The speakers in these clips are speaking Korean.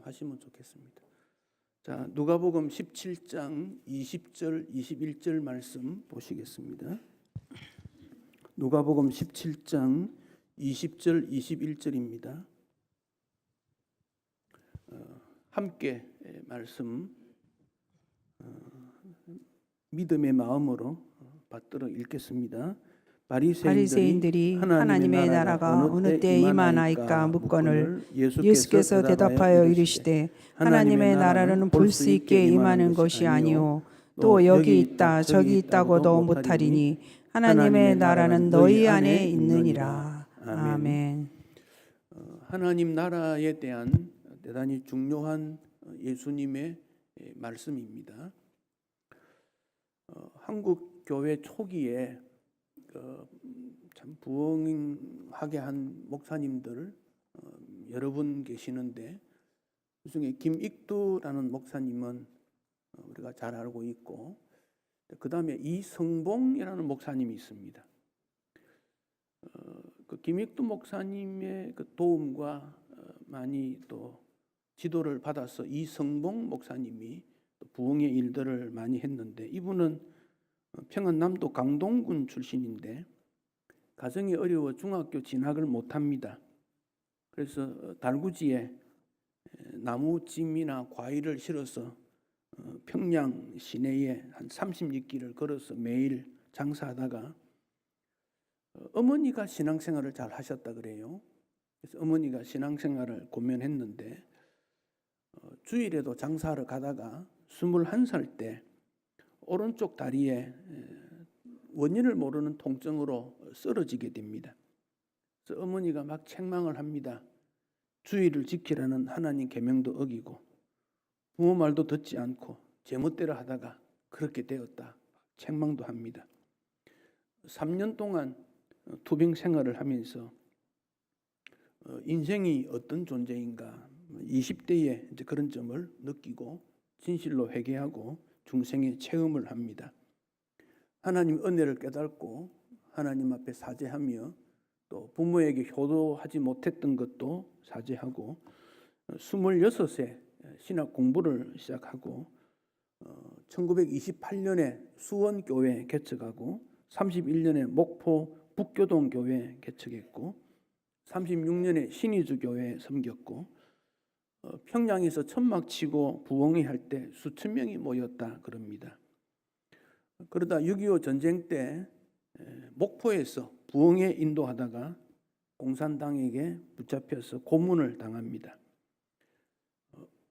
하시면 좋겠습니다. 자, 누가복음 17장 20절 21절 말씀 보시겠습니다. 누가복음 17장 20절 21절입니다. 함께 말씀 믿음의 마음으로 받들어 읽겠습니다. 바리새인들이 하나님의 나라가 어느 때 임하나이까 묻거늘 예수께서 대답하여 이르시되 하나님의 나라는 볼 수 있게 임하는 것이 아니요 또 여기 있다 저기 있다고도 못하리니 하나님의 나라는 너희 안에 있느니라. 아멘. 하나님 나라에 대한 대단히 중요한 예수님의 말씀입니다. 한국 교회 초기에 참 부흥하게 한 목사님들 여러 분 계시는데 그중에 김익두라는 목사님은 우리가 잘 알고 있고 그 다음에 이성봉이라는 목사님이 있습니다. 그 김익두 목사님의 그 도움과 많이 또 지도를 받아서 이성봉 목사님이 또 부흥의 일들을 많이 했는데 이분은 평안남도 강동군 출신인데 가정이 어려워 중학교 진학을 못합니다. 그래서 달구지에 나무찜이나 과일을 실어서 평양 시내에 한 30리길을 걸어서 매일 장사하다가 어머니가 신앙생활을 잘 하셨다 그래요. 그래서 어머니가 신앙생활을 고면했는데 주일에도 장사하러 가다가 21살 때 오른쪽 다리에 원인을 모르는 통증으로 쓰러지게 됩니다. 그래서 어머니가 막 책망을 합니다. 주의를 지키라는 하나님 계명도 어기고 부모 말도 듣지 않고 제멋대로 하다가 그렇게 되었다. 책망도 합니다. 3년 동안 투병 생활을 하면서 인생이 어떤 존재인가 20대에 이제 그런 점을 느끼고 진실로 회개하고 중생의 체험을 합니다. 하나님 은혜를 깨닫고 하나님 앞에 사죄하며 또 부모에게 효도하지 못했던 것도 사죄하고 26세 신학 공부를 시작하고 1928년에 수원교회 개척하고 31년에 목포 북교동교회 개척했고 36년에 신의주교회 섬겼고 평양에서 천막 치고 부흥회 할 때 수천 명이 모였다 그럽니다. 그러다 6.25 전쟁 때 목포에서 부흥회 인도하다가 공산당에게 붙잡혀서 고문을 당합니다.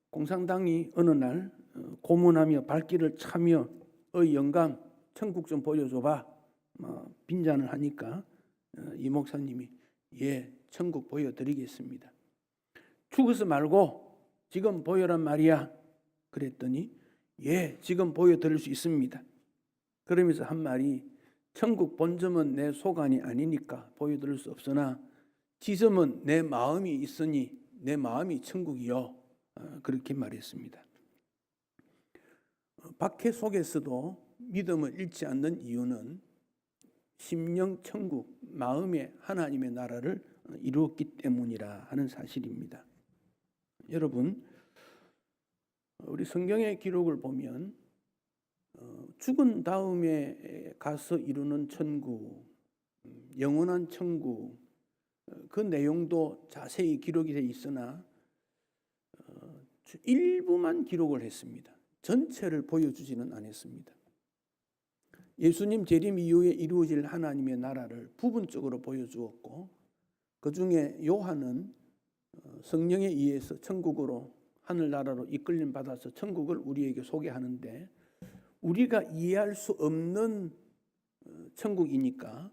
공산당이 어느 날 고문하며 발길을 차며 영감 천국 좀 보여줘봐 빈잔을 하니까 이 목사님이 예 천국 보여드리겠습니다. 죽어서 말고 지금 보여란 말이야. 그랬더니 예 지금 보여드릴 수 있습니다. 그러면서 한 말이 천국 본점은 내 소관이 아니니까 보여드릴 수 없으나 지점은 내 마음이 있으니 내 마음이 천국이요. 그렇게 말했습니다. 박해 속에서도 믿음을 잃지 않는 이유는 심령 천국, 마음의 하나님의 나라를 이루었기 때문이라 하는 사실입니다. 여러분, 우리 성경의 기록을 보면 죽은 다음에 가서 이루는 천국, 영원한 천국, 그 내용도 자세히 기록이 되어 있으나 일부만 기록을 했습니다. 전체를 보여주지는 않았습니다. 예수님 재림 이후에 이루어질 하나님의 나라를 부분적으로 보여주었고 그 중에 요한은 성령에 의해서 천국으로 하늘나라로 이끌림 받아서 천국을 우리에게 소개하는데 우리가 이해할 수 없는 천국이니까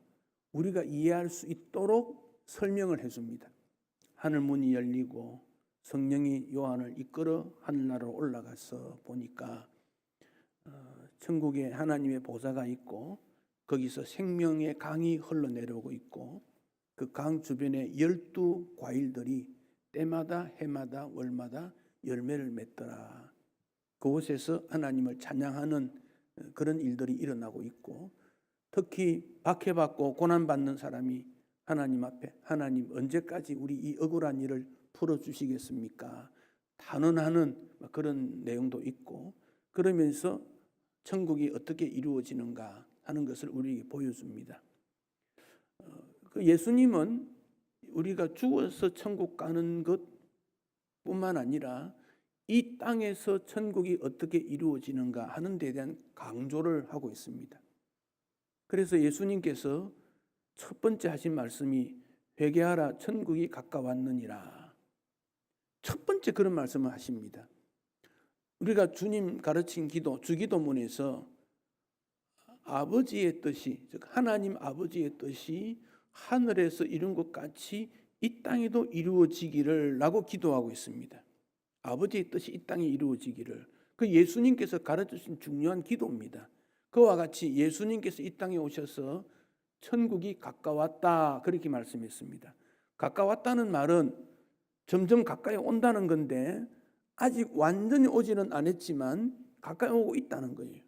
우리가 이해할 수 있도록 설명을 해줍니다. 하늘문이 열리고 성령이 요한을 이끌어 하늘나라로 올라가서 보니까 천국에 하나님의 보좌가 있고 거기서 생명의 강이 흘러내려오고 있고 그 강 주변에 12과일들이 때마다 해마다 월마다 열매를 맺더라. 그곳에서 하나님을 찬양하는 그런 일들이 일어나고 있고 특히 박해받고 고난받는 사람이 하나님 앞에 하나님 언제까지 우리 이 억울한 일을 풀어주시겠습니까? 탄원하는 그런 내용도 있고, 그러면서 천국이 어떻게 이루어지는가 하는 것을 우리에게 보여줍니다. 그 예수님은 우리가 죽어서 천국 가는 것뿐만 아니라 이 땅에서 천국이 어떻게 이루어지는가 하는 데 대한 강조를 하고 있습니다. 그래서 예수님께서 첫 번째 하신 말씀이 회개하라 천국이 가까웠느니라. 첫 번째 그런 말씀을 하십니다. 우리가 주님 가르친 기도, 주기도문에서 아버지의 뜻이, 즉 하나님 아버지의 뜻이 하늘에서 이룬 것 같이 이 땅에도 이루어지기를 라고 기도하고 있습니다. 아버지의 뜻이 이 땅에 이루어지기를. 그 예수님께서 가르쳐주신 중요한 기도입니다. 그와 같이 예수님께서 이 땅에 오셔서 천국이 가까웠다 그렇게 말씀했습니다. 가까웠다는 말은 점점 가까이 온다는 건데 아직 완전히 오지는 않았지만 가까이 오고 있다는 거예요.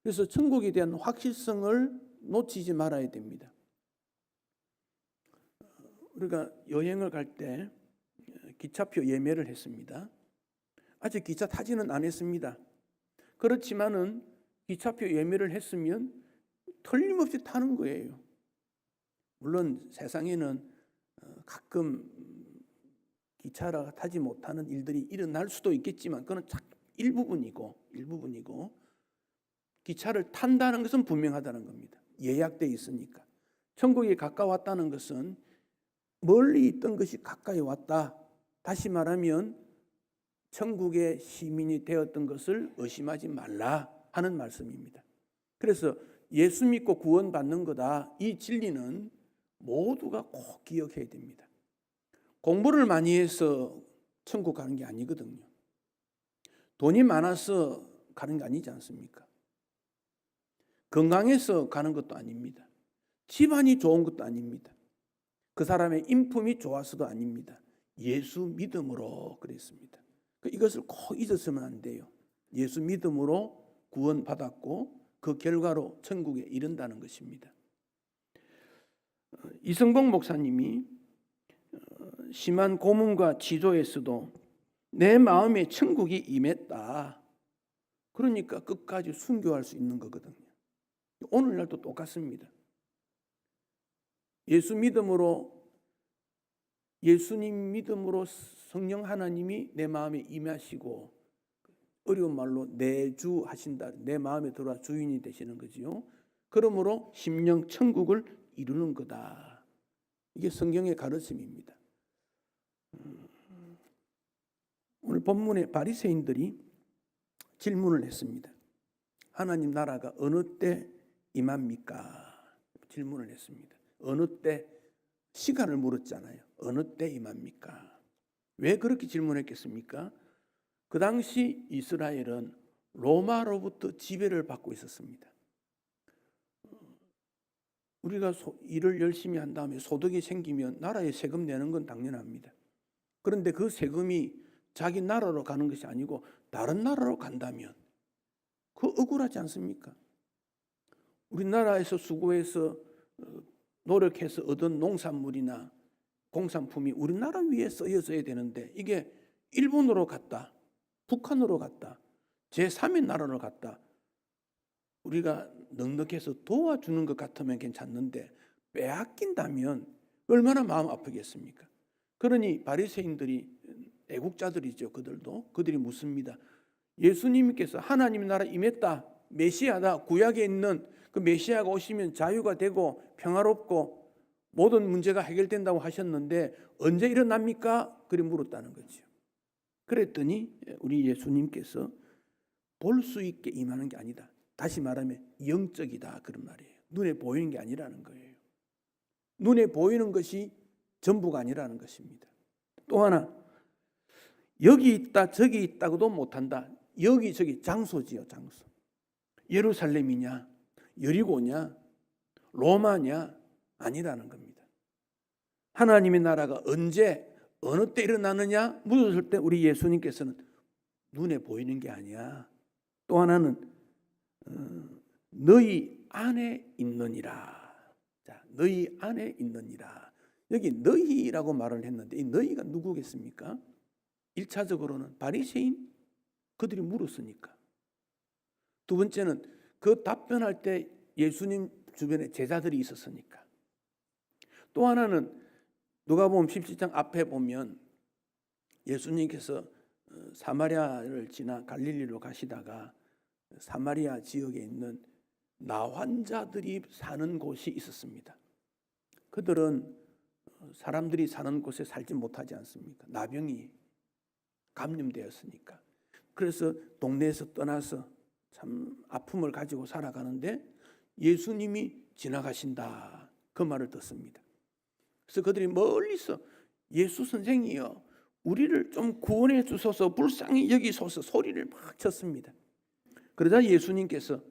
그래서 천국에 대한 확실성을 놓치지 말아야 됩니다. 우리가 여행을 갈 때 기차표 예매를 했습니다. 아직 기차 타지는 않았습니다. 그렇지만은 기차표 예매를 했으면 틀림없이 타는 거예요. 물론 세상에는 가끔 기차라 타지 못하는 일들이 일어날 수도 있겠지만 그건 일부분이고 기차를 탄다는 것은 분명하다는 겁니다. 예약되어 있으니까. 천국이 가까웠다는 것은 멀리 있던 것이 가까이 왔다. 다시 말하면 천국의 시민이 되었던 것을 의심하지 말라 하는 말씀입니다. 그래서 예수 믿고 구원받는 거다. 이 진리는 모두가 꼭 기억해야 됩니다. 공부를 많이 해서 천국 가는 게 아니거든요. 돈이 많아서 가는 게 아니지 않습니까? 건강해서 가는 것도 아닙니다. 집안이 좋은 것도 아닙니다. 그 사람의 인품이 좋아서도 아닙니다. 예수 믿음으로 그랬습니다. 이것을 꼭 잊었으면 안 돼요. 예수 믿음으로 구원받았고 그 결과로 천국에 이른다는 것입니다. 이성복 목사님이 심한 고문과 지조에서도 내 마음에 천국이 임했다. 그러니까 끝까지 순교할 수 있는 거거든요. 오늘날도 똑같습니다. 예수님 믿음으로 성령 하나님이 내 마음에 임하시고 어려운 말로 내주 하신다. 내 마음에 들어와 주인이 되시는 거지요. 그러므로 심령 천국을 이루는 거다. 이게 성경의 가르침입니다. 오늘 본문에 바리새인들이 질문을 했습니다. 하나님 나라가 어느 때 임합니까? 질문을 했습니다. 어느 때? 시간을 물었잖아요. 어느 때 임합니까? 왜 그렇게 질문했겠습니까? 그 당시 이스라엘은 로마로부터 지배를 받고 있었습니다. 우리가 일을 열심히 한 다음에 소득이 생기면 나라에 세금 내는 건 당연합니다. 그런데 그 세금이 자기 나라로 가는 것이 아니고 다른 나라로 간다면 그 억울하지 않습니까? 우리나라에서 수고해서 노력해서 얻은 농산물이나 공산품이 우리나라 위에 쓰여져야 되는데 이게 일본으로 갔다, 북한으로 갔다, 제3의 나라로 갔다. 우리가 넉넉해서 도와주는 것 같으면 괜찮는데 빼앗긴다면 얼마나 마음 아프겠습니까? 그러니 바리새인들이 애국자들이죠. 그들이 묻습니다. 예수님께서 하나님 나라 임했다, 메시아다, 구약에 있는 그 메시아가 오시면 자유가 되고 평화롭고 모든 문제가 해결된다고 하셨는데 언제 일어납니까? 그래 물었다는 거죠. 그랬더니 우리 예수님께서 볼 수 있게 임하는 게 아니다. 다시 말하면 영적이다 그런 말이에요. 눈에 보이는 게 아니라는 거예요. 눈에 보이는 것이 전부가 아니라는 것입니다. 또 하나, 여기 있다 저기 있다고도 못한다. 여기 저기 장소지요, 장소. 예루살렘이냐, 여리고냐, 로마냐 아니라는 겁니다. 하나님의 나라가 언제 어느 때 일어나느냐 물었을 때 우리 예수님께서는 눈에 보이는 게 아니야. 또 하나는 너희 안에 있느니라. 자, 너희 안에 있느니라. 여기 너희라고 말을 했는데 이 너희가 누구겠습니까? 1차적으로는 바리새인 그들이 물었으니까. 두 번째는 그 답변할 때 예수님 주변에 제자들이 있었으니까. 또 하나는 누가복음 17장 앞에 보면 예수님께서 사마리아를 지나 갈릴리로 가시다가 사마리아 지역에 있는 나환자들이 사는 곳이 있었습니다. 그들은 사람들이 사는 곳에 살지 못하지 않습니까? 나병이 감염되었으니까. 그래서 동네에서 떠나서 참 아픔을 가지고 살아가는데 예수님이 지나가신다, 그 말을 듣습니다. 그래서 그들이 멀리서 예수 선생이여 우리를 좀 구원해 주소서, 불쌍히 여기소서 소리를 막 쳤습니다. 그러자 예수님께서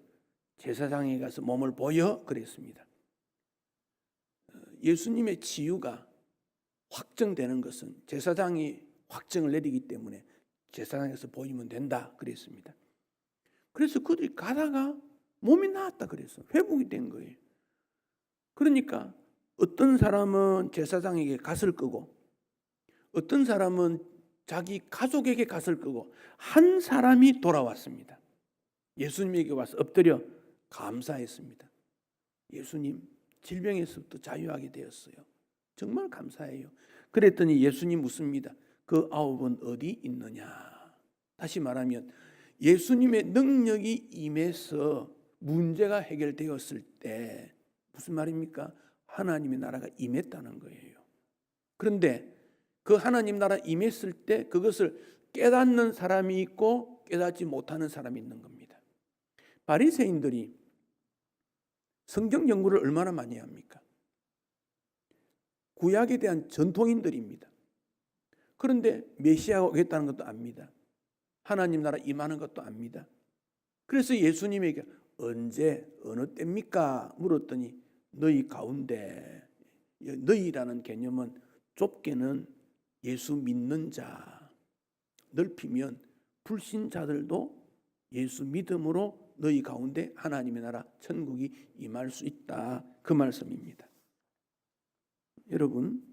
제사장에 가서 몸을 보여 그랬습니다. 예수님의 치유가 확정되는 것은 제사장이 확정을 내리기 때문에 제사장에서 보이면 된다 그랬습니다. 그래서 그들이 가다가 몸이 나았다 그랬어. 회복이 된 거예요. 그러니까 어떤 사람은 제사장에게 갓을 끄고 어떤 사람은 자기 가족에게 갓을 끄고 한 사람이 돌아왔습니다. 예수님에게 와서 엎드려 감사했습니다. 예수님, 질병에서부터 자유하게 되었어요. 정말 감사해요. 그랬더니 예수님 묻습니다. 그 9은 어디 있느냐? 다시 말하면 예수님의 능력이 임해서 문제가 해결되었을 때 무슨 말입니까? 하나님의 나라가 임했다는 거예요. 그런데 그 하나님 나라 임했을 때 그것을 깨닫는 사람이 있고 깨닫지 못하는 사람이 있는 겁니다. 바리새인들이 성경 연구를 얼마나 많이 합니까? 구약에 대한 전통인들입니다. 그런데 메시아가 오겠다는 것도 압니다. 하나님 나라 임하는 것도 압니다. 그래서 예수님에게 언제 어느 때입니까? 물었더니 너희 가운데, 너희라는 개념은 좁게는 예수 믿는 자, 넓히면 불신자들도 예수 믿음으로 너희 가운데 하나님의 나라 천국이 임할 수 있다, 그 말씀입니다. 여러분,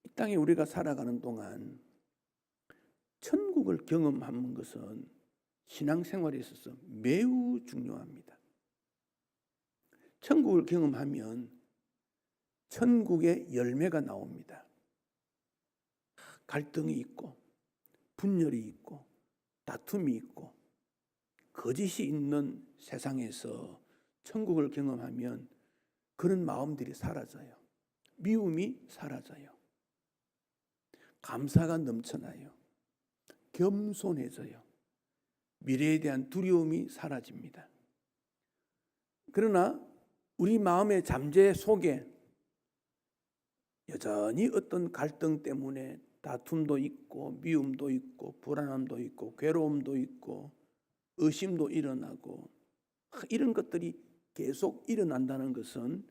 이 땅에 우리가 살아가는 동안 천국을 경험하는 것은 신앙생활에 있어서 매우 중요합니다. 천국을 경험하면 천국의 열매가 나옵니다. 갈등이 있고 분열이 있고 다툼이 있고 거짓이 있는 세상에서 천국을 경험하면 그런 마음들이 사라져요. 미움이 사라져요. 감사가 넘쳐나요. 겸손해져요. 미래에 대한 두려움이 사라집니다. 그러나 우리 마음의 잠재 속에 여전히 어떤 갈등 때문에 다툼도 있고 미움도 있고 불안함도 있고 괴로움도 있고 의심도 일어나고 이런 것들이 계속 일어난다는 것은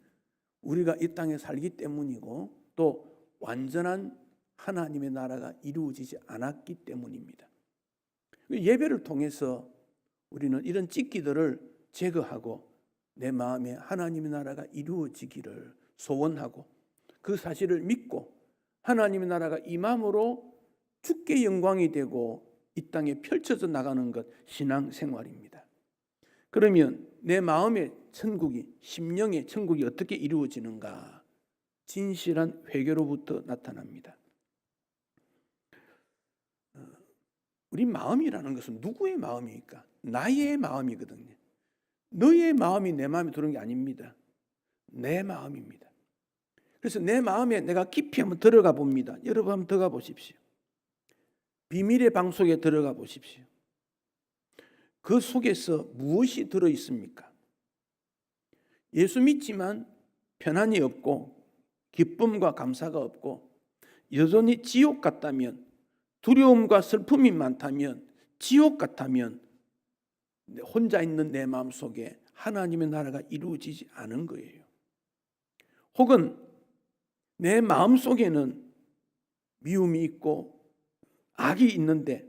우리가 이 땅에 살기 때문이고 또 완전한 하나님의 나라가 이루어지지 않았기 때문입니다. 예배를 통해서 우리는 이런 찢기들을 제거하고 내 마음에 하나님의 나라가 이루어지기를 소원하고 그 사실을 믿고 하나님의 나라가 임함으로 주께 영광이 되고 이 땅에 펼쳐져 나가는 것, 신앙생활입니다. 그러면 내 마음의 천국이, 심령의 천국이 어떻게 이루어지는가? 진실한 회개로부터 나타납니다. 우리 마음이라는 것은 누구의 마음입니까? 나의 마음이거든요. 너의 마음이 내 마음에 들어오는 게 아닙니다. 내 마음입니다. 그래서 내 마음에 내가 깊이 한번 들어가 봅니다. 여러분 한번 들어가 보십시오. 비밀의 방 속에 들어가 보십시오. 그 속에서 무엇이 들어 있습니까? 예수 믿지만 편안이 없고 기쁨과 감사가 없고 여전히 지옥 같다면, 두려움과 슬픔이 많다면, 지옥 같다면 혼자 있는 내 마음속에 하나님의 나라가 이루어지지 않은 거예요. 혹은 내 마음속에는 미움이 있고 악이 있는데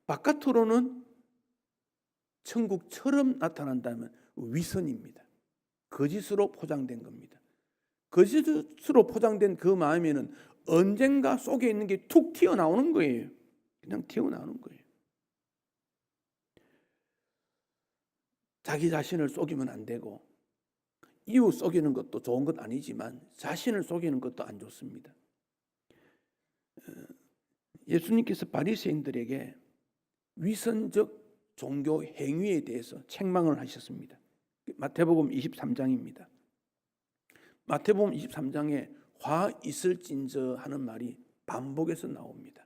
바깥으로는 천국처럼 나타난다면 위선입니다. 거짓으로 포장된 겁니다. 거짓으로 포장된 그 마음에는 언젠가 속에 있는 게 툭 튀어나오는 거예요. 그냥 튀어나오는 거예요. 자기 자신을 속이면 안 되고 이웃 속이는 것도 좋은 것 아니지만 자신을 속이는 것도 안 좋습니다. 예수님께서 바리새인들에게 위선적 종교 행위에 대해서 책망을 하셨습니다. 마태복음 23장입니다. 마태복음 23장에 화 있을진저 하는 말이 반복해서 나옵니다.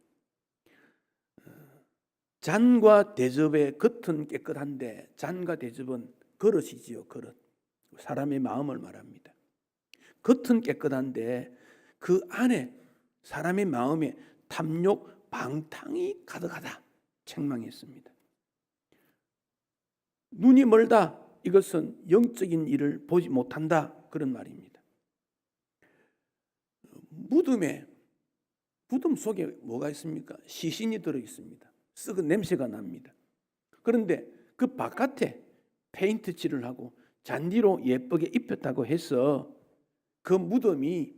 잔과 대접의 겉은 깨끗한데 잔과 대접은 그릇이지요. 그릇. 사람의 마음을 말합니다. 겉은 깨끗한데 그 안에 사람의 마음에 탐욕, 방탕이 가득하다 책망했습니다. 눈이 멀다. 이것은 영적인 일을 보지 못한다. 그런 말입니다. 무덤 속에 뭐가 있습니까? 시신이 들어있습니다. 썩은 냄새가 납니다. 그런데 그 바깥에 페인트 칠을 하고 잔디로 예쁘게 입혔다고 해서 그 무덤이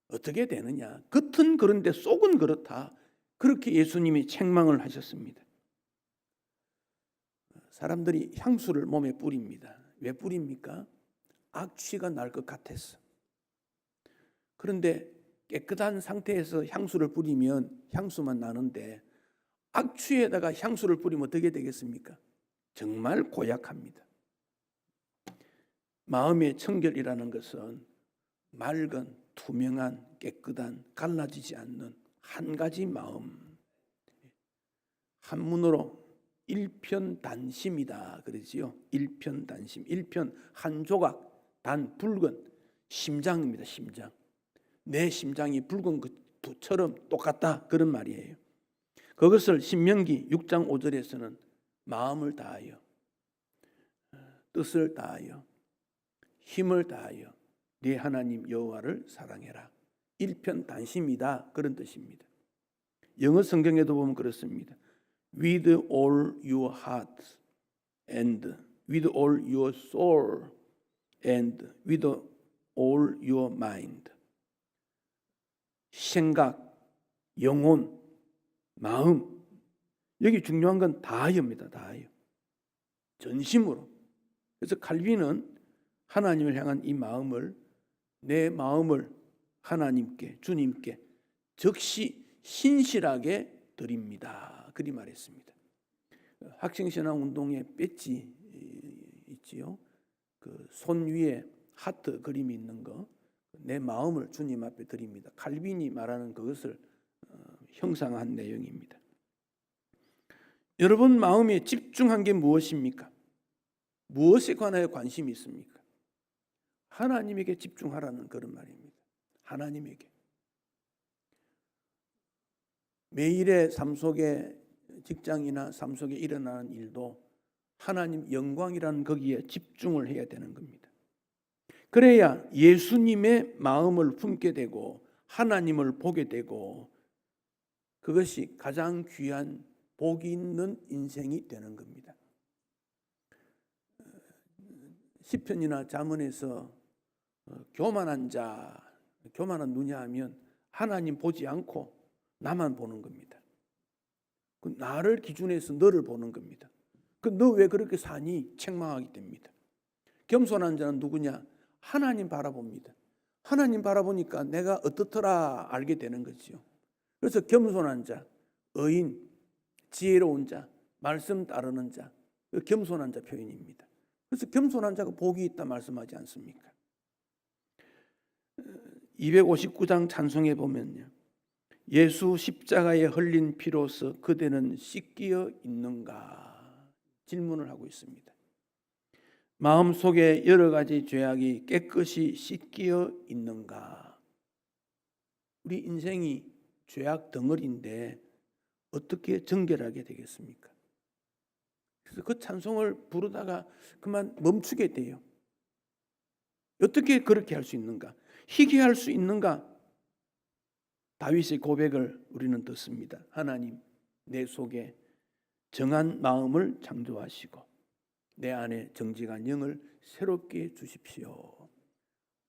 어떻게 되느냐? 겉은 그런데 속은 그렇다. 그렇게 예수님이 책망을 하셨습니다. 사람들이 향수를 몸에 뿌립니다. 왜 뿌립니까? 악취가 날 것 같아서. 그런데 깨끗한 상태에서 향수를 뿌리면 향수만 나는데 악취에다가 향수를 뿌리면 어떻게 되겠습니까? 정말 고약합니다. 마음의 청결이라는 것은 맑은, 투명한, 깨끗한, 갈라지지 않는 한 가지 마음. 한문으로 일편단심이다 그러지요. 일편단심. 일편 한 조각, 단 붉은 심장입니다. 심장. 내 심장이 붉은 것처럼 똑같다 그런 말이에요. 그것을 신명기 6장 5절에서는 마음을 다하여 뜻을 다하여 힘을 다하여 네 하나님 여호와를 사랑해라. 일편단심이다 그런 뜻입니다. 영어 성경에도 보면 그렇습니다. With all your heart and with all your soul and with all your mind. 생각, 영혼, 마음. 여기 중요한 건 다하여입니다. 다하여. 전심으로. 그래서 칼빈은 하나님을 향한 이 마음을 내 마음을 하나님께 주님께 즉시 신실하게 드립니다. 그리 말했습니다. 학생신앙운동의 배지 있지요. 그 손 위에 하트 그림이 있는 거. 내 마음을 주님 앞에 드립니다. 칼빈이 말하는 그것을 형상한 내용입니다. 여러분 마음에 집중한 게 무엇입니까? 무엇에 관하여 관심이 있습니까? 하나님에게 집중하라는 그런 말입니다. 하나님에게. 매일의 삶 속에 직장이나 삶 속에 일어나는 일도 하나님 영광이라는 거기에 집중을 해야 되는 겁니다. 그래야 예수님의 마음을 품게 되고 하나님을 보게 되고 그것이 가장 귀한 복이 있는 인생이 되는 겁니다. 시편이나 잠언에서 교만한 눈이 하면 하나님 보지 않고 나만 보는 겁니다. 그 나를 기준해서 너를 보는 겁니다. 그 너 왜 그렇게 사니? 책망하게 됩니다. 겸손한 자는 누구냐? 하나님 바라봅니다. 하나님 바라보니까 내가 어떻더라 알게 되는 거죠. 그래서 겸손한 자, 의인, 지혜로운 자, 말씀 따르는 자, 그 겸손한 자 표현입니다. 그래서 겸손한 자가 복이 있다 말씀하지 않습니까? 259장 찬송에 보면요. 예수 십자가에 흘린 피로서 그대는 씻기어 있는가? 질문을 하고 있습니다. 마음속에 여러 가지 죄악이 깨끗이 씻기어 있는가? 우리 인생이 죄악 덩어리인데 어떻게 정결하게 되겠습니까? 그래서 그 찬송을 부르다가 그만 멈추게 돼요. 어떻게 그렇게 할 수 있는가? 희귀할 수 있는가? 다윗의 고백을 우리는 듣습니다. 하나님, 내 속에 정한 마음을 창조하시고 내 안에 정직한 영을 새롭게 주십시오.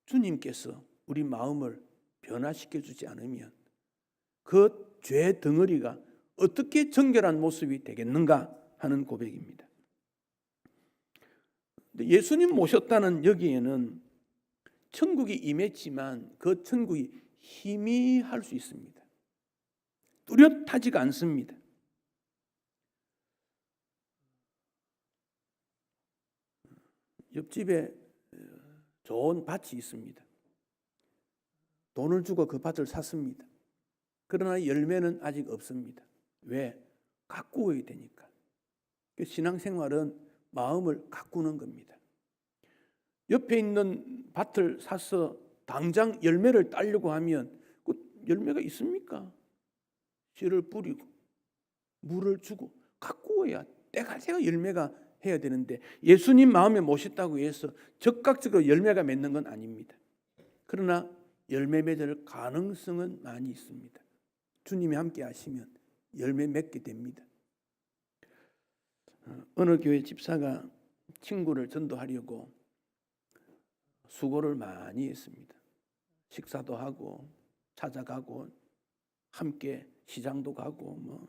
주님께서 우리 마음을 변화시켜 주지 않으면 그 죄 덩어리가 어떻게 정결한 모습이 되겠는가 하는 고백입니다. 예수님 모셨다는 여기에는 천국이 임했지만 그 천국이 희미할 수 있습니다. 뚜렷하지가 않습니다. 옆집에 좋은 밭이 있습니다. 돈을 주고 그 밭을 샀습니다. 그러나 열매는 아직 없습니다. 왜? 가꾸어야 되니까. 신앙생활은 마음을 가꾸는 겁니다. 옆에 있는 밭을 사서 당장 열매를 따려고 하면 그 열매가 있습니까? 씨를 뿌리고 물을 주고 가꾸어야 때가 새가 열매가 해야 되는데 예수님 마음에 모셨다고 해서 즉각적으로 열매가 맺는 건 아닙니다. 그러나 열매 맺을 가능성은 많이 있습니다. 주님이 함께 하시면 열매 맺게 됩니다. 어느 교회 집사가 친구를 전도하려고 수고를 많이 했습니다. 식사도 하고 찾아가고 함께 시장도 가고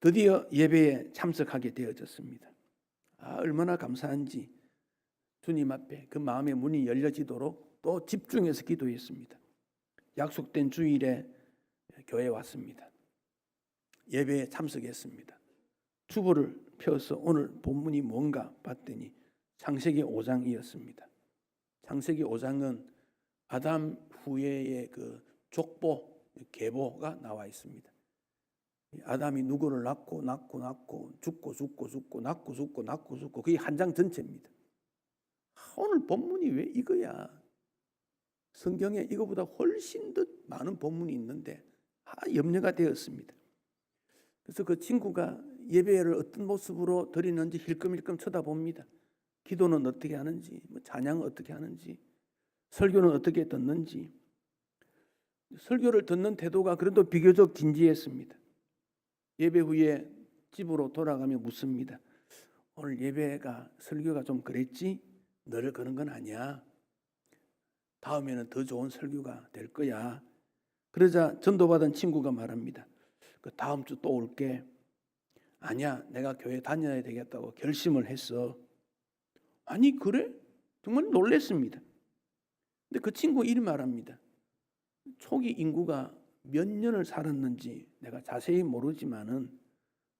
드디어 예배에 참석하게 되어졌습니다. 얼마나 감사한지 주님 앞에 그 마음의 문이 열려지도록 또 집중해서 기도했습니다. 약속된 주일에 교회에 왔습니다. 예배에 참석했습니다. 주보를 펴서 오늘 본문이 뭔가 봤더니 창세기 5장이었습니다. 창세기 5장은 아담 후예의 그 족보, 계보가 나와 있습니다. 아담이 누구를 낳고 죽고 그게 한 장 전체입니다. 오늘 본문이 왜 이거야? 성경에 이거보다 훨씬 더 많은 본문이 있는데 염려가 되었습니다. 그래서 그 친구가 예배를 어떤 모습으로 드리는지 힐끔힐끔 쳐다봅니다. 기도는 어떻게 하는지, 찬양은 어떻게 하는지, 설교는 어떻게 듣는지. 설교를 듣는 태도가 그래도 비교적 진지했습니다. 예배 후에 집으로 돌아가며 묻습니다. 오늘 예배가 설교가 좀 그랬지? 늘 그런 건 아니야. 다음에는 더 좋은 설교가 될 거야. 그러자 전도받은 친구가 말합니다. 그 다음 주 또 올게. 아니야, 내가 교회 다녀야 되겠다고 결심을 했어. 아니 그래? 정말 놀랐습니다. 근데 그 친구 이리 말합니다. 초기 인구가 몇 년을 살았는지 내가 자세히 모르지만은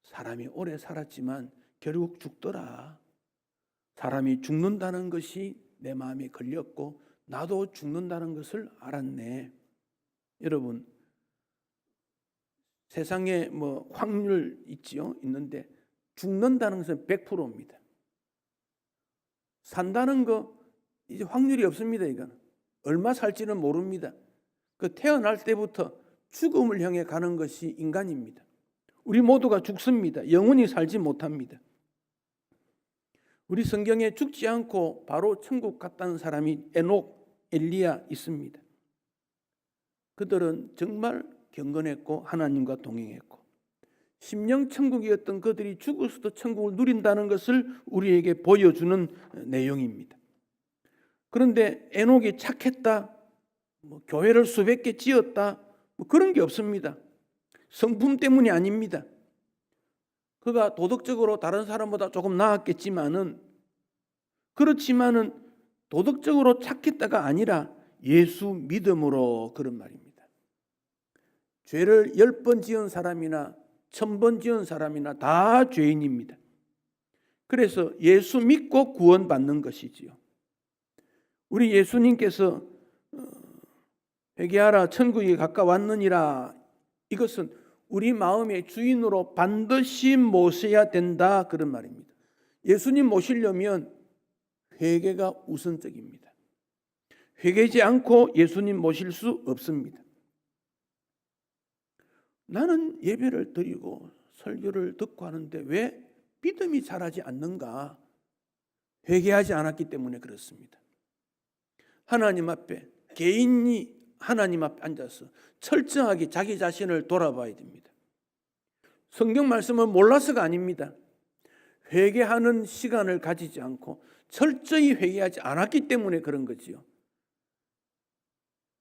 사람이 오래 살았지만 결국 죽더라. 사람이 죽는다는 것이 내 마음에 걸렸고 나도 죽는다는 것을 알았네. 여러분, 세상에 확률 있지요? 있는데 죽는다는 것은 100%입니다. 산다는 거 이제 확률이 없습니다. 이거는 얼마 살지는 모릅니다. 그 태어날 때부터 죽음을 향해 가는 것이 인간입니다. 우리 모두가 죽습니다. 영원히 살지 못합니다. 우리 성경에 죽지 않고 바로 천국 갔다는 사람이 에녹, 엘리야 있습니다. 그들은 정말 경건했고 하나님과 동행했고 심령천국이었던 그들이 죽어서도 천국을 누린다는 것을 우리에게 보여주는 내용입니다. 그런데 에녹이 착했다, 교회를 수백 개 지었다, 그런 게 없습니다. 성품 때문이 아닙니다. 그가 도덕적으로 다른 사람보다 조금 나았겠지만은 그렇지만은 도덕적으로 착했다가 아니라 예수 믿음으로 그런 말입니다. 죄를 10번 지은 사람이나 1000번 지은 사람이나 다 죄인입니다. 그래서 예수 믿고 구원받는 것이지요. 우리 예수님께서 회개하라 천국이 가까웠느니라, 이것은 우리 마음의 주인으로 반드시 모셔야 된다, 그런 말입니다. 예수님 모시려면 회개가 우선적입니다. 회개지 않고 예수님 모실 수 없습니다. 나는 예배를 드리고 설교를 듣고 하는데 왜 믿음이 자라지 않는가? 회개하지 않았기 때문에 그렇습니다. 하나님 앞에 개인이 하나님 앞에 앉아서 철저하게 자기 자신을 돌아봐야 됩니다. 성경 말씀을 몰라서가 아닙니다. 회개하는 시간을 가지지 않고 철저히 회개하지 않았기 때문에 그런 거지요.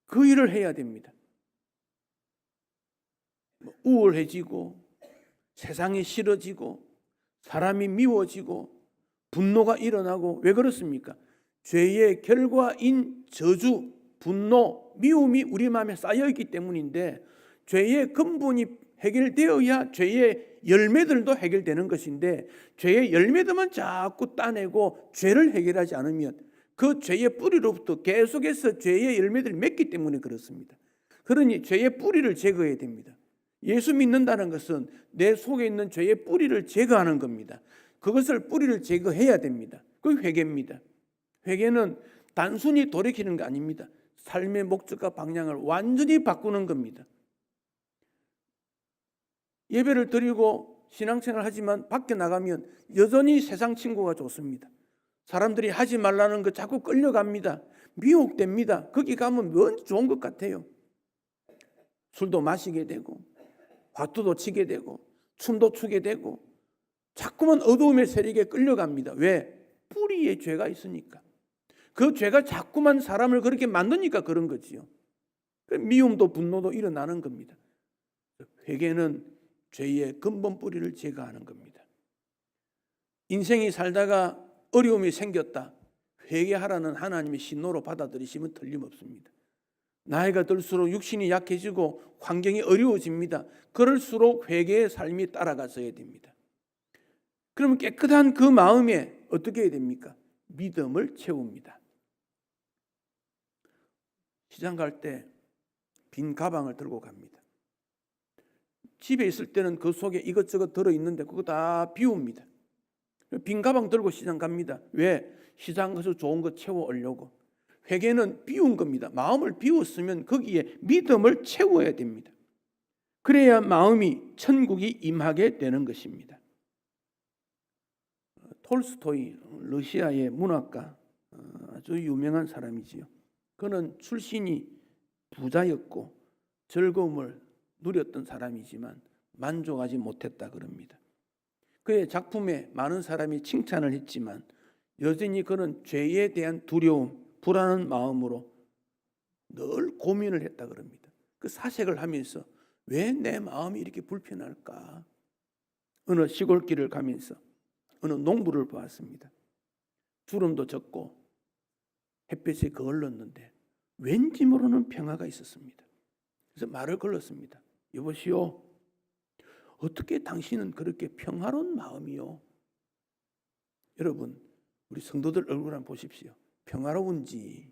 그 일을 해야 됩니다. 우울해지고 세상이 싫어지고 사람이 미워지고 분노가 일어나고, 왜 그렇습니까? 죄의 결과인 저주, 분노, 미움이 우리 마음에 쌓여있기 때문인데, 죄의 근본이 해결되어야 죄의 열매들도 해결되는 것인데, 죄의 열매들만 자꾸 따내고 죄를 해결하지 않으면 그 죄의 뿌리로부터 계속해서 죄의 열매들을 맺기 때문에 그렇습니다. 그러니 죄의 뿌리를 제거해야 됩니다. 예수 믿는다는 것은 내 속에 있는 죄의 뿌리를 제거하는 겁니다. 그것을 뿌리를 제거해야 됩니다. 그게 회개입니다. 회개는 단순히 돌이키는 게 아닙니다. 삶의 목적과 방향을 완전히 바꾸는 겁니다. 예배를 드리고 신앙생활을 하지만 밖에 나가면 여전히 세상 친구가 좋습니다. 사람들이 하지 말라는 거 자꾸 끌려갑니다. 미혹됩니다. 거기 가면 뭔 좋은 것 같아요. 술도 마시게 되고 화투도 치게 되고 춤도 추게 되고 자꾸만 어두움의 세력에 끌려갑니다. 왜? 뿌리에 죄가 있으니까. 그 죄가 자꾸만 사람을 그렇게 만드니까 그런 거지요. 미움도 분노도 일어나는 겁니다. 회개는 죄의 근본 뿌리를 제거하는 겁니다. 인생이 살다가 어려움이 생겼다, 회개하라는 하나님의 신호로 받아들이시면 틀림없습니다. 나이가 들수록 육신이 약해지고 환경이 어려워집니다. 그럴수록 회개의 삶이 따라가서야 됩니다. 그러면 깨끗한 그 마음에 어떻게 해야 됩니까? 믿음을 채웁니다. 시장 갈 때 빈 가방을 들고 갑니다. 집에 있을 때는 그 속에 이것저것 들어있는데 그거 다 비웁니다. 빈 가방 들고 시장 갑니다. 왜? 시장 가서 좋은 거 채워 오려고. 회개는 비운 겁니다. 마음을 비웠으면 거기에 믿음을 채워야 됩니다. 그래야 마음이 천국이 임하게 되는 것입니다. 톨스토이, 러시아의 문학가, 아주 유명한 사람이지요. 그는 출신이 부자였고 즐거움을 누렸던 사람이지만 만족하지 못했다 그럽니다. 그의 작품에 많은 사람이 칭찬을 했지만 여전히 그는 죄에 대한 두려움, 불안한 마음으로 늘 고민을 했다 그럽니다. 그 사색을 하면서 왜 내 마음이 이렇게 불편할까? 어느 시골길을 가면서 어느 농부를 보았습니다. 주름도 적고 햇빛에 거울렀는데 왠지 모르는 평화가 있었습니다. 그래서 말을 걸었습니다. 여보시오, 어떻게 당신은 그렇게 평화로운 마음이요? 여러분, 우리 성도들 얼굴 한번 보십시오. 평화로운지,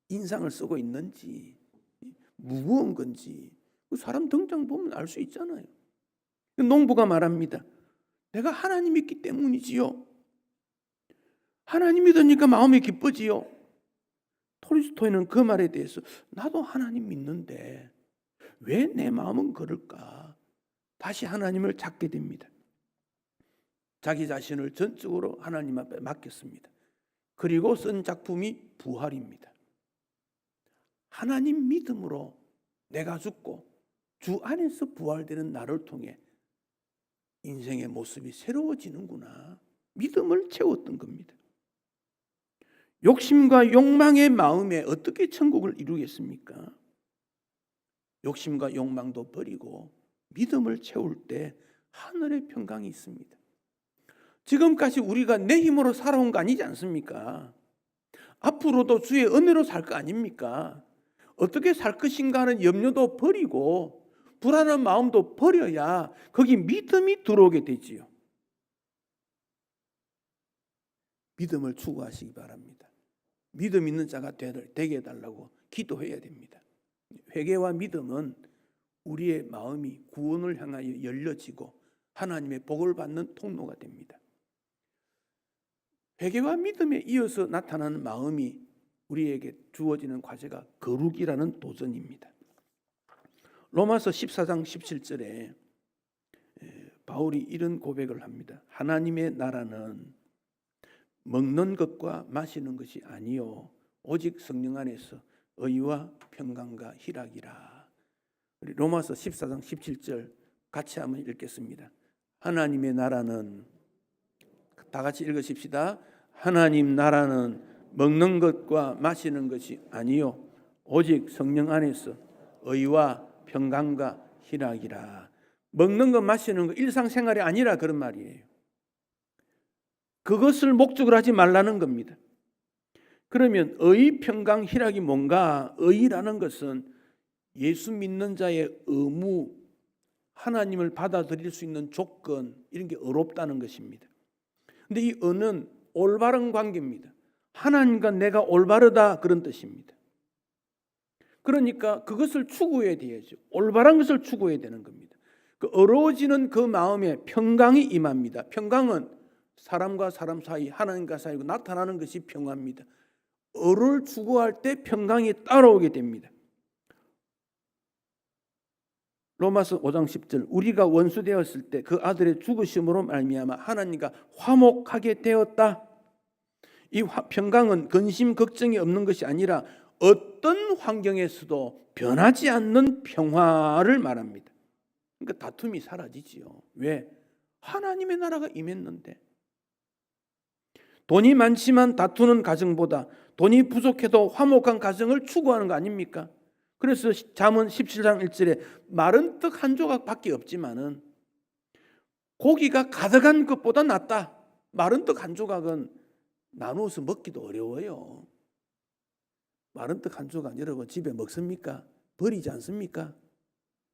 인상을 쓰고 있는지, 무거운 건지 사람 등장 보면 알 수 있잖아요. 농부가 말합니다. 내가 하나님 믿기 때문이지요. 하나님 믿으니까 마음이 기뻐지요. 톨스토이는 그 말에 대해서 나도 하나님 믿는데 왜 내 마음은 그럴까? 다시 하나님을 찾게 됩니다. 자기 자신을 전적으로 하나님 앞에 맡겼습니다. 그리고 쓴 작품이 부활입니다. 하나님 믿음으로 내가 죽고 주 안에서 부활되는 나를 통해 인생의 모습이 새로워지는구나. 믿음을 채웠던 겁니다. 욕심과 욕망의 마음에 어떻게 천국을 이루겠습니까? 욕심과 욕망도 버리고 믿음을 채울 때 하늘의 평강이 있습니다. 지금까지 우리가 내 힘으로 살아온 거 아니지 않습니까? 앞으로도 주의 은혜로 살 거 아닙니까? 어떻게 살 것인가 하는 염려도 버리고 불안한 마음도 버려야 거기 믿음이 들어오게 되지요. 믿음을 추구하시기 바랍니다. 믿음 있는 자가 되게 해달라고 기도해야 됩니다. 회개와 믿음은 우리의 마음이 구원을 향하여 열려지고 하나님의 복을 받는 통로가 됩니다. 회개와 믿음에 이어서 나타나는 마음이 우리에게 주어지는 과제가 거룩이라는 도전입니다. 로마서 14장 17절에 바울이 이런 고백을 합니다. 하나님의 나라는 먹는 것과 마시는 것이 아니요 오직 성령 안에서 의와 평강과 희락이라. 우리 로마서 14장 17절 같이 한번 읽겠습니다. 하나님의 나라는, 다 같이 읽으십시다. 하나님 나라는 먹는 것과 마시는 것이 아니요 오직 성령 안에서 의와 평강과 희락이라. 먹는 것 마시는 것 일상생활이 아니라 그런 말이에요. 그것을 목적으로 하지 말라는 겁니다. 그러면 의, 평강, 희락이 뭔가? 의라는 것은 예수 믿는 자의 의무, 하나님을 받아들일 수 있는 조건, 이런 게 어렵다는 것입니다. 근데 이 의는 올바른 관계입니다. 하나님과 내가 올바르다, 그런 뜻입니다. 그러니까 그것을 추구해야 되죠. 올바른 것을 추구해야 되는 겁니다. 그 어려워지는 그 마음에 평강이 임합니다. 평강은 사람과 사람 사이, 하나님과 사이고 나타나는 것이 평화입니다. 의를 추구할 때 평강이 따라오게 됩니다. 로마서 5장 10절, 우리가 원수되었을 때 그 아들의 죽으심으로 말미암아 하나님과 화목하게 되었다. 이 평강은 근심 걱정이 없는 것이 아니라 어떤 환경에서도 변하지 않는 평화를 말합니다. 그러니까 다툼이 사라지지요. 왜? 하나님의 나라가 임했는데. 돈이 많지만 다투는 가정보다 돈이 부족해도 화목한 가정을 추구하는 거 아닙니까? 그래서 잠언 17장 1절에 마른 떡 한 조각밖에 없지만은 고기가 가득한 것보다 낫다. 마른 떡 한 조각은 나누어서 먹기도 어려워요. 마른 떡 한 조각 여러분 집에 먹습니까? 버리지 않습니까?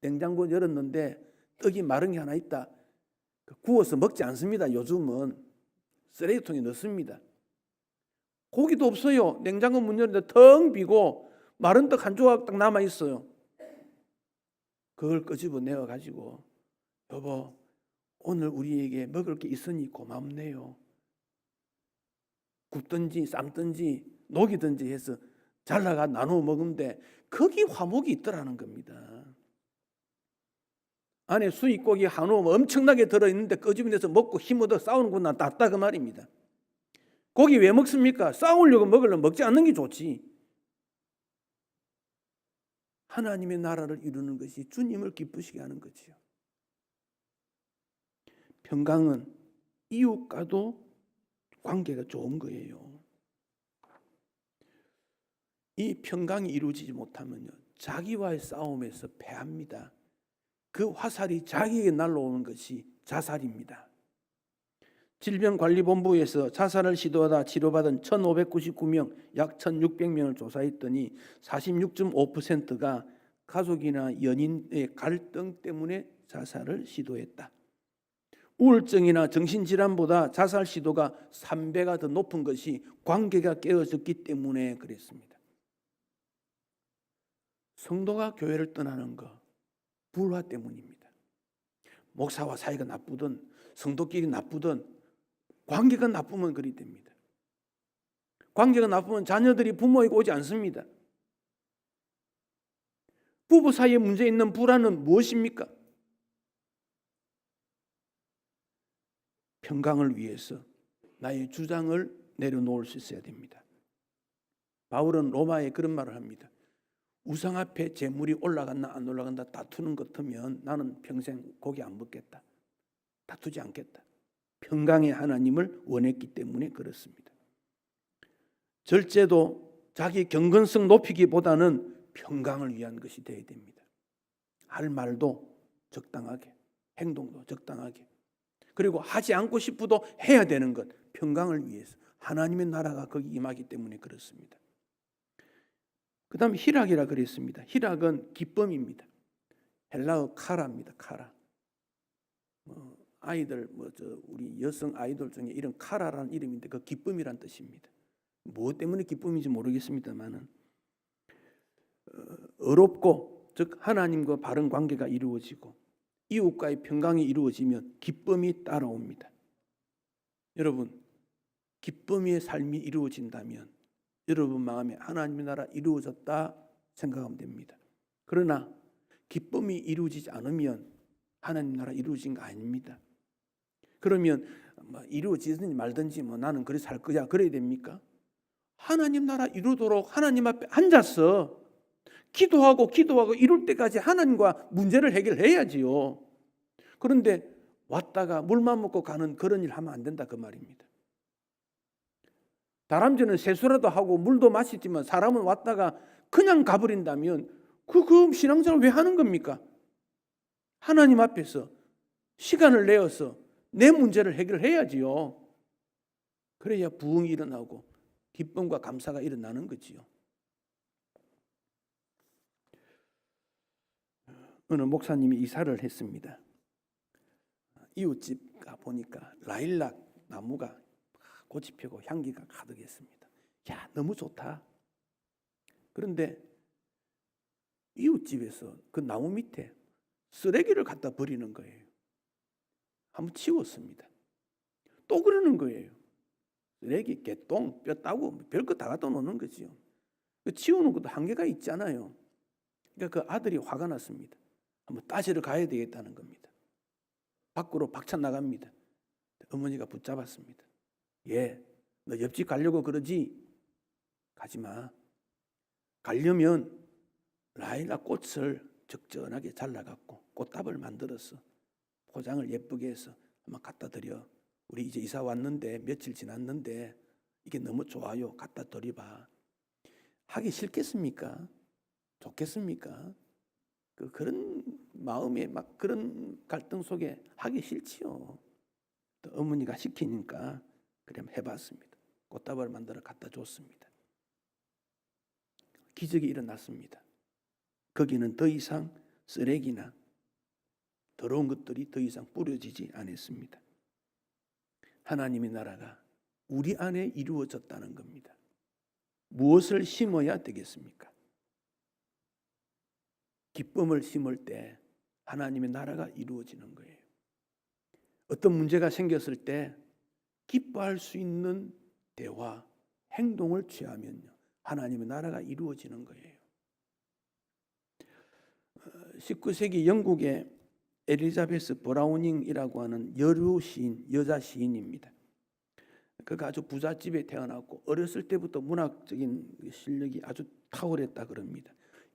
냉장고 열었는데 떡이 마른 게 하나 있다. 구워서 먹지 않습니다. 요즘은 쓰레기통에 넣습니다. 고기도 없어요. 냉장고 문 열었는데 텅 비고 마른 떡 한 조각 딱 남아 있어요. 그걸 끄집어내어 가지고 여보 오늘 우리에게 먹을 게 있으니 고맙네요. 굽든지 삶든지 녹이든지 해서 잘라가 나누어 먹는데 거기 화목이 있더라는 겁니다. 안에 수익고기 한우 엄청나게 들어있는데 끄집어내서 먹고 힘 얻어 싸우는구나 낫다 그 말입니다. 고기 왜 먹습니까? 싸우려고 먹으려면 먹지 않는 게 좋지. 하나님의 나라를 이루는 것이 주님을 기쁘시게 하는 거지요. 평강은 이웃과도 관계가 좋은 거예요. 이 평강이 이루어지지 못하면요 자기와의 싸움에서 패합니다. 그 화살이 자기에게 날아오는 것이 자살입니다. 질병관리본부에서 자살을 시도하다 치료받은 1,599명, 약 1,600명을 조사했더니 46.5%가 가족이나 연인의 갈등 때문에 자살을 시도했다. 우울증이나 정신질환보다 자살 시도가 3배가 더 높은 것이 관계가 깨어졌기 때문에 그랬습니다. 성도가 교회를 떠나는 것, 불화 때문입니다. 목사와 사이가 나쁘든 성도끼리 나쁘든 관계가 나쁘면 그리 됩니다. 관계가 나쁘면 자녀들이 부모에게 오지 않습니다. 부부 사이에 문제 있는 불화는 무엇입니까? 평강을 위해서 나의 주장을 내려놓을 수 있어야 됩니다. 바울은 로마에 그런 말을 합니다. 우상 앞에 재물이 올라간다 안 올라간다 다투는 것 같으면 나는 평생 고기 안 먹겠다. 다투지 않겠다. 평강의 하나님을 원했기 때문에 그렇습니다. 절제도 자기 경건성 높이기보다는 평강을 위한 것이 되어야 됩니다. 할 말도 적당하게, 행동도 적당하게, 그리고 하지 않고 싶어도 해야 되는 것, 평강을 위해서. 하나님의 나라가 거기 임하기 때문에 그렇습니다. 그 다음에 희락이라 그랬습니다. 희락은 기쁨입니다. 헬라어 카라입니다. 카라. 아이들 우리 여성 아이돌 중에 이런 카라라는 이름인데 그 기쁨이란 뜻입니다. 무엇 때문에 기쁨인지 모르겠습니다만은 어렵고 즉 하나님과 바른 관계가 이루어지고 이웃과의 평강이 이루어지면 기쁨이 따라옵니다. 여러분 기쁨의 삶이 이루어진다면 여러분 마음에 하나님의 나라 이루어졌다 생각하면 됩니다. 그러나 기쁨이 이루어지지 않으면 하나님 나라 이루어진 거 아닙니다. 그러면 이루어지든지 말든지 나는 그래서 살 거야 그래야 됩니까? 하나님 나라 이루도록 하나님 앞에 앉아서 기도하고 이룰 때까지 하나님과 문제를 해결해야지요. 그런데 왔다가 물만 먹고 가는 그런 일 하면 안 된다 그 말입니다. 다람쥐는 세수라도 하고 물도 마시지만 사람은 왔다가 그냥 가버린다면 그 신앙생활 왜 하는 겁니까? 하나님 앞에서 시간을 내어서 내 문제를 해결해야지요. 그래야 부흥이 일어나고 기쁨과 감사가 일어나는 거지요. 어느 목사님이 이사를 했습니다. 이웃집 가 보니까 라일락 나무가 꽃이 피고 향기가 가득했습니다. 야, 너무 좋다. 그런데 이웃집에서 그 나무 밑에 쓰레기를 갖다 버리는 거예요. 한번 치웠습니다. 또 그러는 거예요. 쓰레기, 개똥, 뼈 따고 별거 다 갖다 놓는 거지요. 치우는 것도 한계가 있잖아요. 그러니까 그 아들이 화가 났습니다. 한번 따지러 가야 되겠다는 겁니다. 밖으로 박차 나갑니다. 어머니가 붙잡았습니다. 예, 너 옆집 가려고 그러지? 가지 마. 가려면 라일락 꽃을 적절하게 잘라갖고 꽃다발 만들어서 포장을 예쁘게 해서 한번 갖다 드려. 우리 이제 이사 왔는데 며칠 지났는데 이게 너무 좋아요. 갖다 드려봐. 하기 싫겠습니까? 좋겠습니까? 그런 마음에 막 그런 갈등 속에 하기 싫지요. 또 어머니가 시키니까 그럼 해봤습니다. 꽃다발 만들어 갖다 줬습니다. 기적이 일어났습니다. 거기는 더 이상 쓰레기나 더러운 것들이 더 이상 뿌려지지 않았습니다. 하나님의 나라가 우리 안에 이루어졌다는 겁니다. 무엇을 심어야 되겠습니까? 기쁨을 심을 때 하나님의 나라가 이루어지는 거예요. 어떤 문제가 생겼을 때 기뻐할 수 있는 대화, 행동을 취하면요, 하나님의 나라가 이루어지는 거예요. 19세기 영국의 엘리자베스 브라우닝이라고 하는 여류 시인, 여자 시인입니다. 그가 아주 부잣집에 태어났고 어렸을 때부터 문학적인 실력이 아주 탁월했다 그럽니다.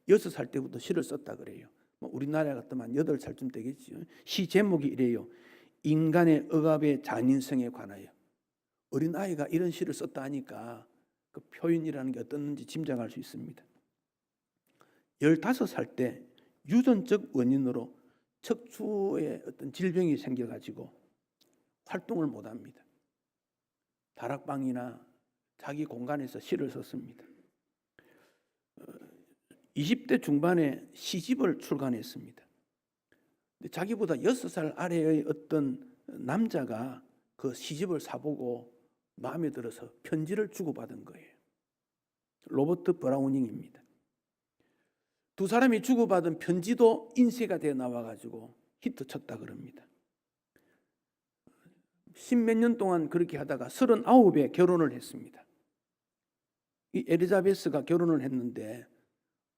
6살 때부터 시를 썼다 그래요. 우리나라 같으면 8살쯤 되겠지요. 시 제목이 이래요. 인간의 억압의 잔인성에 관하여. 어린아이가 이런 시를 썼다 하니까 그 표현이라는 게 어떻는지 짐작할 수 있습니다. 15살 때 유전적 원인으로 척추에 어떤 질병이 생겨가지고 활동을 못합니다. 다락방이나 자기 공간에서 시를 썼습니다. 20대 중반에 시집을 출간했습니다. 자기보다 6살 아래의 어떤 남자가 그 시집을 사보고 마음에 들어서 편지를 주고받은 거예요. 로버트 브라우닝입니다. 두 사람이 주고받은 편지도 인쇄가 되어 나와가지고 히트쳤다 그럽니다. 10몇 년 동안 그렇게 하다가 39에 결혼을 했습니다. 이 엘리자베스가 결혼을 했는데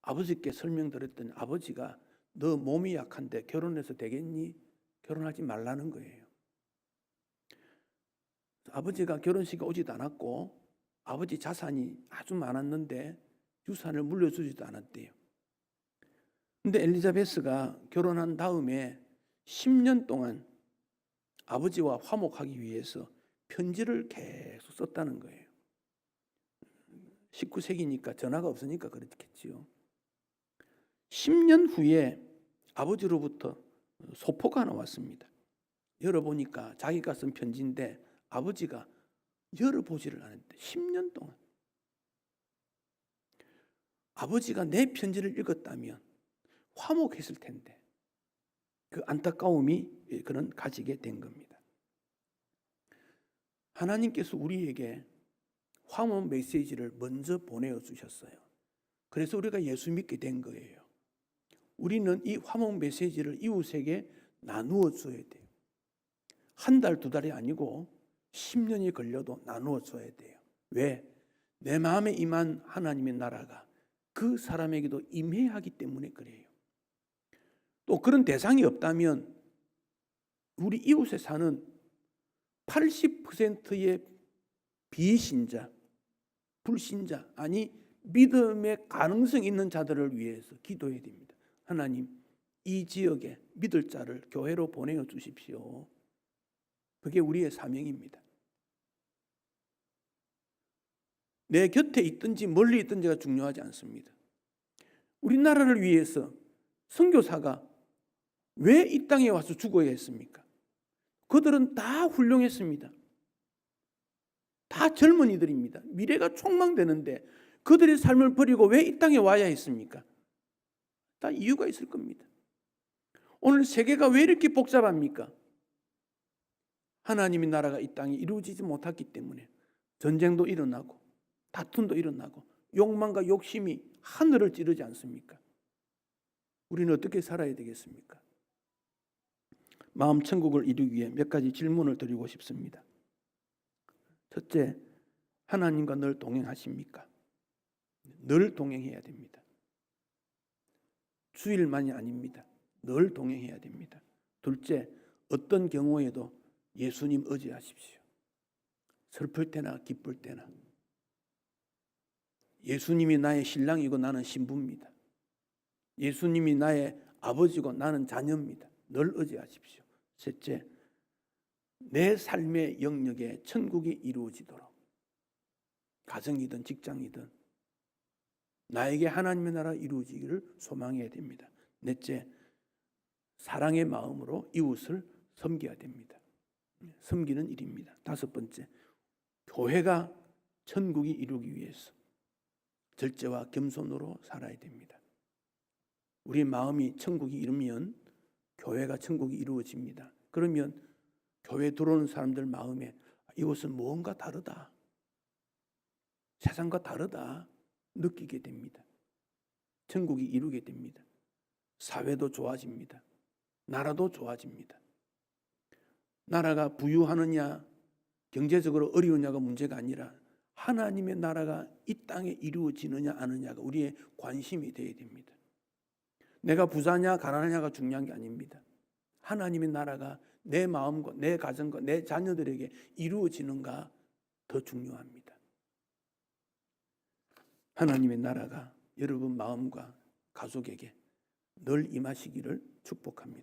아버지께 설명드렸더니 아버지가 너 몸이 약한데 결혼해서 되겠니? 결혼하지 말라는 거예요. 아버지가 결혼식에 오지도 않았고 아버지 자산이 아주 많았는데 유산을 물려주지도 않았대요. 근데 엘리자베스가 결혼한 다음에 10년 동안 아버지와 화목하기 위해서 편지를 계속 썼다는 거예요. 19세기니까 전화가 없으니까 그렇겠지요. 10년 후에 아버지로부터 소포가 하나 왔습니다. 열어보니까 자기가 쓴 편지인데 아버지가 열어보지를 않았대. 10년 동안. 아버지가 내 편지를 읽었다면 화목했을 텐데 그 안타까움이 그런 가지게 된 겁니다. 하나님께서 우리에게 화목 메시지를 먼저 보내주셨어요. 그래서 우리가 예수 믿게 된 거예요. 우리는 이 화목 메시지를 이웃에게 나누어 줘야 돼요. 한 달, 2달이 아니고 10년이 걸려도 나누어 줘야 돼요. 왜? 내 마음에 임한 하나님의 나라가 그 사람에게도 임해야 하기 때문에 그래요. 또 그런 대상이 없다면 우리 이웃에 사는 80%의 비신자, 불신자, 아니 믿음의 가능성 있는 자들을 위해서 기도해야 됩니다. 하나님, 이 지역에 믿을 자를 교회로 보내어 주십시오. 그게 우리의 사명입니다. 내 곁에 있든지 멀리 있든지가 중요하지 않습니다. 우리나라를 위해서 선교사가 왜 이 땅에 와서 죽어야 했습니까? 그들은 다 훌륭했습니다. 다 젊은이들입니다. 미래가 촉망되는데 그들의 삶을 버리고 왜 이 땅에 와야 했습니까? 다 이유가 있을 겁니다. 오늘 세계가 왜 이렇게 복잡합니까? 하나님의 나라가 이 땅에 이루어지지 못했기 때문에 전쟁도 일어나고 다툼도 일어나고 욕망과 욕심이 하늘을 찌르지 않습니까? 우리는 어떻게 살아야 되겠습니까? 마음 천국을 이루기 위해 몇 가지 질문을 드리고 싶습니다. 첫째, 하나님과 늘 동행하십니까? 늘 동행해야 됩니다. 주일만이 아닙니다. 늘 동행해야 됩니다. 둘째, 어떤 경우에도 예수님 의지하십시오. 슬플 때나 기쁠 때나. 예수님이 나의 신랑이고 나는 신부입니다. 예수님이 나의 아버지고 나는 자녀입니다. 늘 의지하십시오. 셋째, 내 삶의 영역에 천국이 이루어지도록 가정이든 직장이든 나에게 하나님의 나라 이루어지기를 소망해야 됩니다. 넷째, 사랑의 마음으로 이웃을 섬겨야 됩니다. 섬기는 일입니다. 다섯 번째, 교회가 천국이 이루기 위해서 절제와 겸손으로 살아야 됩니다. 우리 마음이 천국이 이루면 교회가 천국이 이루어집니다. 그러면 교회 들어오는 사람들 마음에 이곳은 무언가 다르다, 세상과 다르다 느끼게 됩니다. 천국이 이루게 됩니다. 사회도 좋아집니다. 나라도 좋아집니다. 나라가 부유하느냐 경제적으로 어려우냐가 문제가 아니라 하나님의 나라가 이 땅에 이루어지느냐 아느냐가 우리의 관심이 되어야 됩니다. 내가 부자냐 가난하냐가 중요한 게 아닙니다. 하나님의 나라가 내 마음과 내 가정과 내 자녀들에게 이루어지는가 더 중요합니다. 하나님의 나라가 여러분 마음과 가족에게 늘 임하시기를 축복합니다.